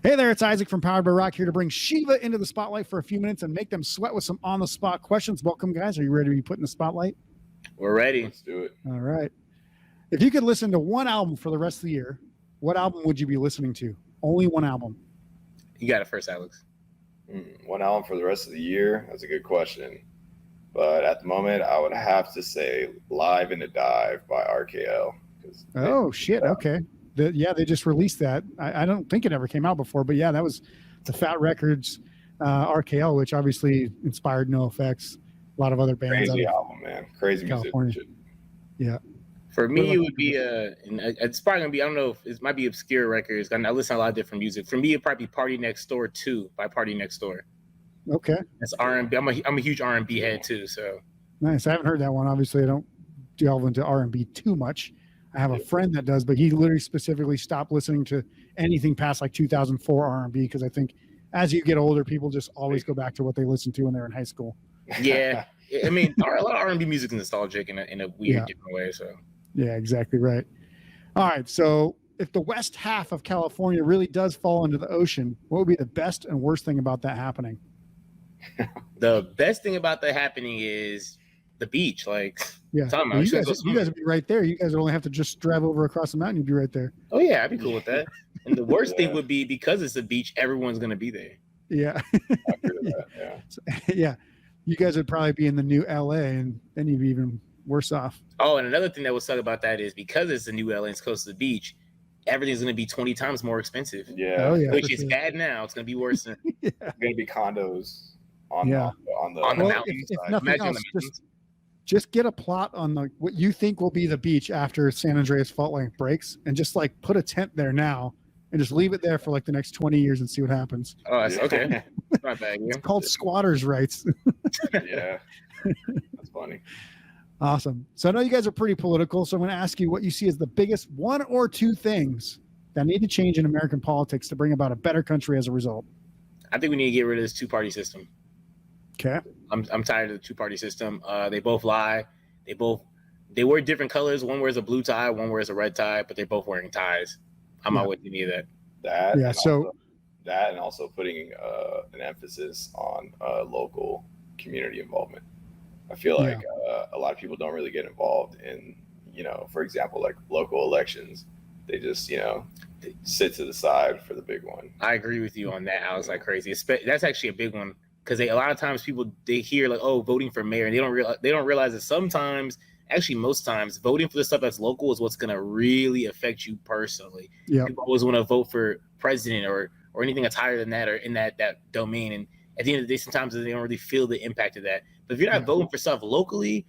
Hey there, it's Isaac from Powered by Rock here to bring SHIIVA into the spotlight for a few minutes and make them sweat with some on-the-spot questions. Welcome, guys. Are you ready to be put in the spotlight? We're ready. Let's do it. All right. If you could listen to one album for the rest of the year, what album would you be listening to? Only one album. You got it first, Alex. One album for the rest of the year? That's a good question. But at the moment, I would have to say Live in the Dive by RKL. Oh, shit. Okay. They just released that. I don't think it ever came out before, but yeah, that was the Fat Records RKL, which obviously inspired NoFX, a lot of other bands. Crazy album, man. Crazy California. music. Yeah. For me, it would be it's probably gonna be, I don't know if it might be obscure records. I listen to a lot of different music. For me, it'd probably be Party Next Door 2 by Party Next Door. Okay. That's R&B. I'm a huge R&B head too, so. Nice. I haven't heard that one. Obviously, I don't delve into R&B too much. I have a friend that does, but he literally specifically stopped listening to anything past like 2004 R&B because I think as you get older, people just always go back to what they listened to when they were in high school. Yeah. I mean, a lot of R&B music is nostalgic in a weird different way. So. Yeah, exactly right. All right. So if the west half of California really does fall into the ocean, what would be the best and worst thing about that happening? The best thing about that happening is the beach. Like, yeah, you guys would be right there. You guys would only have to just drive over across the mountain. You'd be right there. Oh yeah, I'd be cool with that. And the worst thing would be because it's a beach, everyone's gonna be there. Yeah. Yeah. So, yeah. You guys would probably be in the new LA, and then you'd be even worse off. Oh, and another thing that would suck about that is because it's the new LA and it's close to the beach, everything's gonna be 20 times more expensive. Yeah. Oh, yeah, which is bad now. It's gonna be worse. It's gonna be condos on the mountains. If nothing else, just get a plot on what you think will be the beach after San Andreas fault line breaks, and just like put a tent there now, and just leave it there for like the next 20 years and see what happens. Oh, that's okay. Not bad. It's called squatters' rights. Yeah, that's funny. Awesome. So I know you guys are pretty political, so I'm going to ask you what you see as the biggest one or two things that need to change in American politics to bring about a better country as a result. I think we need to get rid of this two-party system. Okay. I'm tired of the two-party system. They both lie. They wear different colors. One wears a blue tie, one wears a red tie, but they're both wearing ties. I'm not with any of that. And also putting an emphasis on local community involvement. I feel like a lot of people don't really get involved in, for example, like local elections. They just, they sit to the side for the big one. I agree with you on that, Alex, like crazy. That's actually a big one because a lot of times people, they hear like, oh, voting for mayor, and they don't realize that sometimes, actually most times, voting for the stuff that's local is what's going to really affect you personally. Yep. People always want to vote for president or anything that's higher than that or in that domain. And at the end of the day, sometimes they don't really feel the impact of that. But if you're not voting for stuff locally,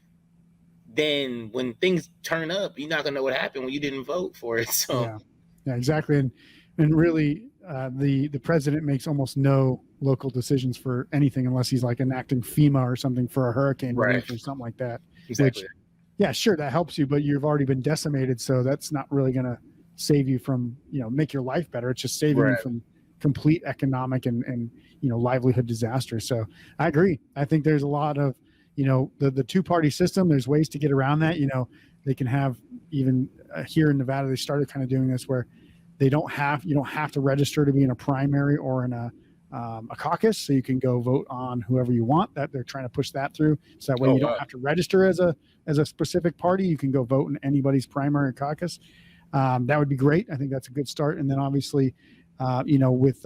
then when things turn up, you're not going to know what happened when you didn't vote for it. So yeah, exactly. And really, the president makes almost no local decisions for anything unless he's like enacting FEMA or something for a hurricane relief or something like that. Exactly. Which, yeah, sure, that helps you, but you've already been decimated, so that's not really going to save you from, make your life better. It's just saving you from complete economic and livelihood disaster. So I agree. I think there's a lot of, the two-party system. There's ways to get around that. They can have even here in Nevada, they started kind of doing this where you don't have to register to be in a primary or in a caucus, so you can go vote on whoever you want. That they're trying to push that through, so that way you don't have to register as a specific party. You can go vote in anybody's primary or caucus. That would be great. I think that's a good start. And then obviously, with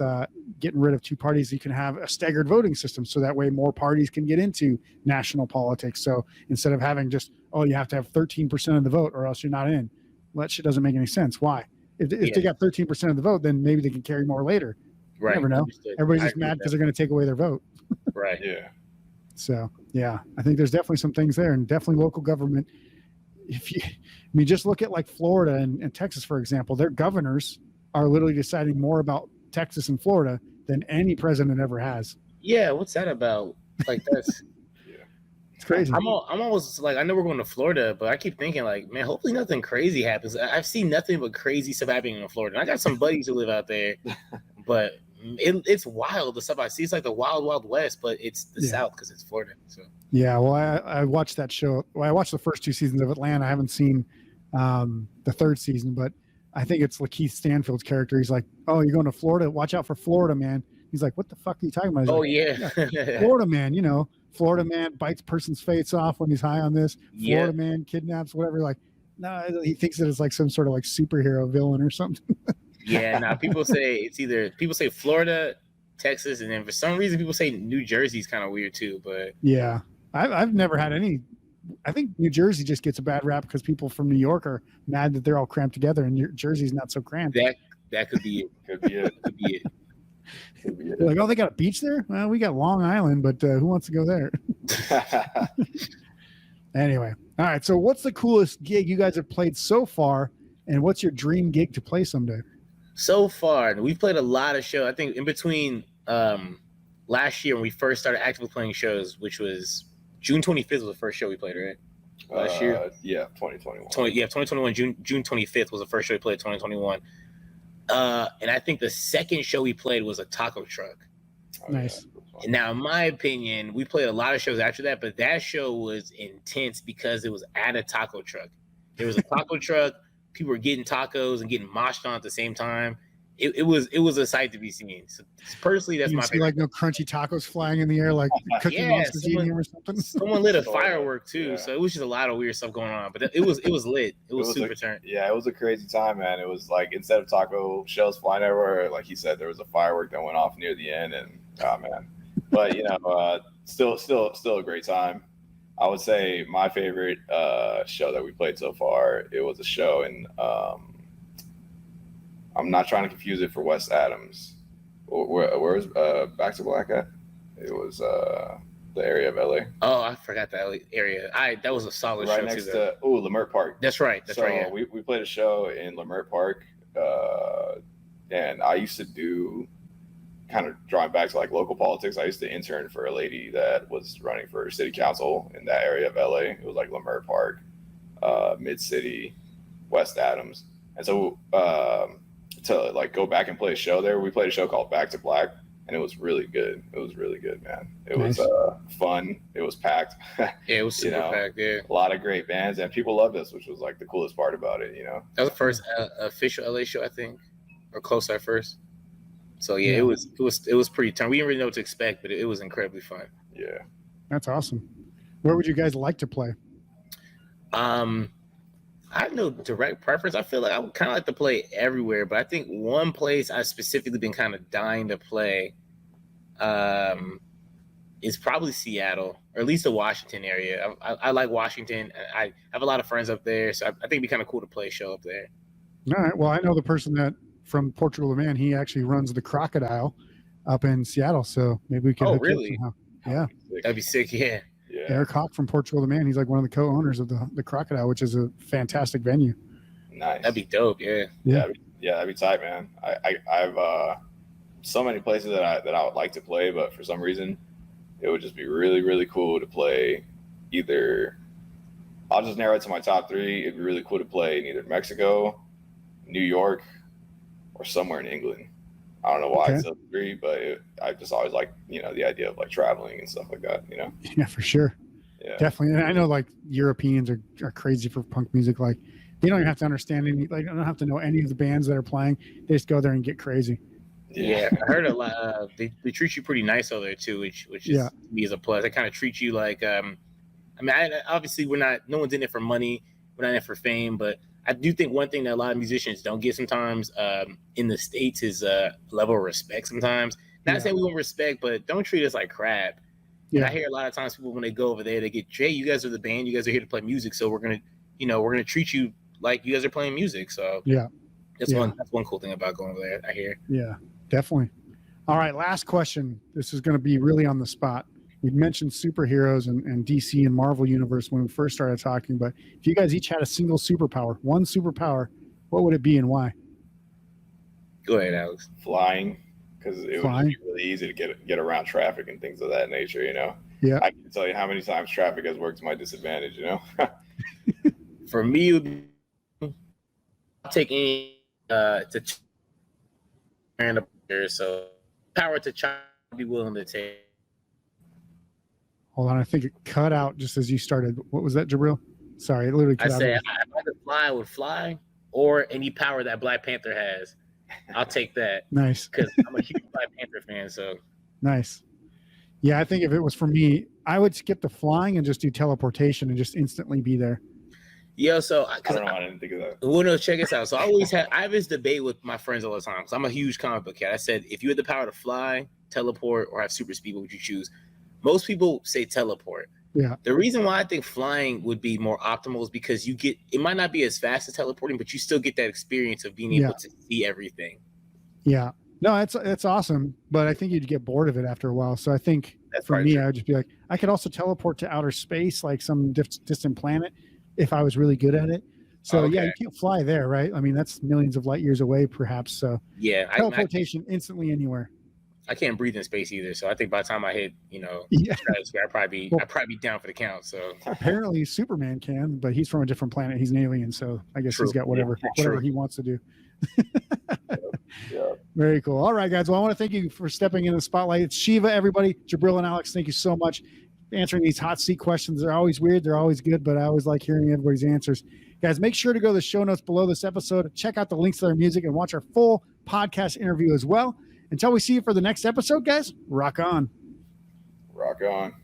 getting rid of two parties, you can have a staggered voting system, so that way more parties can get into national politics. So instead of having just, you have to have 13% of the vote or else you're not in. Well, that shit doesn't make any sense. Why? If they got 13% of the vote, then maybe they can carry more later. Right. You never know. Everybody's just mad because they're going to take away their vote. Right. Yeah. So, I think there's definitely some things there, and definitely local government. Just look at like Florida and Texas, for example. Their governors are literally deciding more about Texas and Florida than any president ever has. Yeah. What's that about? Like that's. It's crazy. I'm almost like, I know we're going to Florida, but I keep thinking like, man, hopefully nothing crazy happens. I've seen nothing but crazy stuff happening in Florida. And I got some buddies who live out there, but it's wild, the stuff I see. It's like the wild, wild west, but it's the South because it's Florida. So well, I watched that show. Well, I watched the first two seasons of Atlanta. I haven't seen the third season, but I think it's Lakeith Stanfield's character. He's like, "Oh, you're going to Florida? Watch out for Florida man." He's like, "What the fuck are you talking about?" He's Oh like, yeah. Florida man, Florida man bites person's face off when he's high on this. Florida man kidnaps whatever. Like, no, he thinks that it's like some sort of like superhero villain or something. Yeah. Now people say Florida, Texas, and then for some reason people say New Jersey's kind of weird too. But yeah, I've never had any. I think New Jersey just gets a bad rap because people from New York are mad that they're all cramped together, and New Jersey's not so cramped. That could be it. Could be it. Could be it. They're like, oh, they got a beach there? Well, we got Long Island, but who wants to go there? Anyway, all right. So what's the coolest gig you guys have played so far, and what's your dream gig to play someday? So far, we've played a lot of shows. I think in between last year when we first started actively playing shows, which was June 25th was the first show we played, right? Last year? Yeah, 2021. 2021, June 25th was the first show we played, 2021. And I think the second show we played was a taco truck. Nice. And now, in my opinion, we played a lot of shows after that, but that show was intense because it was at a taco truck. There was a taco truck. People were getting tacos and getting moshed on at the same time. It was a sight to be seen. So personally, that's my favorite. Like no crunchy tacos flying in the air, like Cookie Monster's eating them or something. Someone lit a firework too, so it was just a lot of weird stuff going on. But it was lit. It was super turn. Yeah, it was a crazy time, man. It was like instead of taco shells flying everywhere, like he said, there was a firework that went off near the end, and oh man. But still a great time. I would say my favorite show that we played so far. It was a show in. I'm not trying to confuse it for West Adams. Where's Back to Black at? It was the area of LA. Oh, I forgot that area. That was a solid show. Right next to Leimert Park. That's right. That's right. Yeah. We played a show in Leimert Park, and I used to do kind of drawing back to like local politics. I used to intern for a lady that was running for city council in that area of LA. It was like Leimert Park, Mid City, West Adams, and so. To like go back and play a show there. We played a show called Back to Black, and it was really good. It was really good, man. It was fun. It was packed. Yeah, it was super packed. Yeah, a lot of great bands, and people loved us, which was like the coolest part about it. That was the first official LA show, I think, or close at first. So yeah, it was pretty tough. We didn't really know what to expect, but it was incredibly fun. Yeah, that's awesome. Where would you guys like to play? I have no direct preference. I feel like I would kind of like to play everywhere, but I think one place I've specifically been kind of dying to play is probably Seattle, or at least the Washington area. I like Washington. I have a lot of friends up there, so I think it'd be kind of cool to play a show up there. All right. Well, I know the person that from Portugal the Man. He actually runs the Crocodile up in Seattle, so maybe we can. Oh, really? Yeah, that'd be sick. Yeah. Yeah. Eric Hawk from Portugal the Man. He's like one of the co-owners of the Crocodile, which is a fantastic venue. Nice. That'd be dope. Yeah. Yeah, that'd be tight, man. I've so many places that I would like to play, but for some reason, it would just be really, really cool to play. Either I'll just narrow it to my top three. It'd be really cool to play in either Mexico, New York, or somewhere in England. I don't know why it's three, but I just always like, the idea of like traveling and stuff like that, Yeah, for sure. Yeah. Definitely. And I know like Europeans are crazy for punk music. Like they don't even have to understand any, like, they don't have to know any of the bands that are playing. They just go there and get crazy. Yeah. I heard a lot. They treat you pretty nice over there too, which is me as a plus. They kind of treat you like, obviously no one's in it for money. We're not in it for fame, but I do think one thing that a lot of musicians don't get sometimes in the States is level of respect sometimes. Not saying we won't respect, but don't treat us like crap. Yeah. And I hear a lot of times people when they go over there, they get, "Hey, you guys are the band. You guys are here to play music, so we're gonna treat you like you guys are playing music." So that's one cool thing about going over there. I hear. Yeah, definitely. All right, last question. This is going to be really on the spot. We mentioned superheroes and DC and Marvel universe when we first started talking, but if you guys each had a single superpower, one superpower, what would it be and why? Go ahead, Alex. Flying, because it would be really easy to get around traffic and things of that nature, Yeah. I can tell you how many times traffic has worked to my disadvantage, For me, it would be taking to and up there, so power to China, I'd be willing to take. Hold on, I think it cut out just as you started. What was that, Jabril? Sorry, it literally cut out. I said if I could fly, I would fly. or any power that Black Panther has. I'll take that. Nice. Because I'm a huge Black Panther fan. So nice. Yeah, I think if it was for me, I would skip the flying and just do teleportation and just instantly be there. Yeah, so I don't know. I didn't think of that. Well, no, check this out. So I have this debate with my friends all the time. So I'm a huge comic book cat. I said, if you had the power to fly, teleport, or have super speed, what would you choose? Most people say teleport. Yeah. The reason why I think flying would be more optimal is because it might not be as fast as teleporting, but you still get that experience of being able to see everything. Yeah. No, it's awesome, but I think you'd get bored of it after a while. So I think for me, I would just be like, I could also teleport to outer space, like some distant planet, if I was really good at it. So yeah, you can't fly there, right? I mean, that's millions of light years away, perhaps. So yeah, teleportation instantly anywhere. I can't breathe in space either. So I think by the time I hit, stratosphere, I'd probably be down for the count. So apparently Superman can, but he's from a different planet. He's an alien, so I guess he's got whatever he wants to do. Yeah. Very cool. All right, guys. Well, I want to thank you for stepping in the spotlight. It's SHIIVA, everybody. Jabril and Alex, thank you so much answering these hot seat questions. They're always weird. They're always good, but I always like hearing everybody's answers. Guys, make sure to go to the show notes below this episode, check out the links to their music, and watch our full podcast interview as well. Until we see you for the next episode, guys, rock on. Rock on.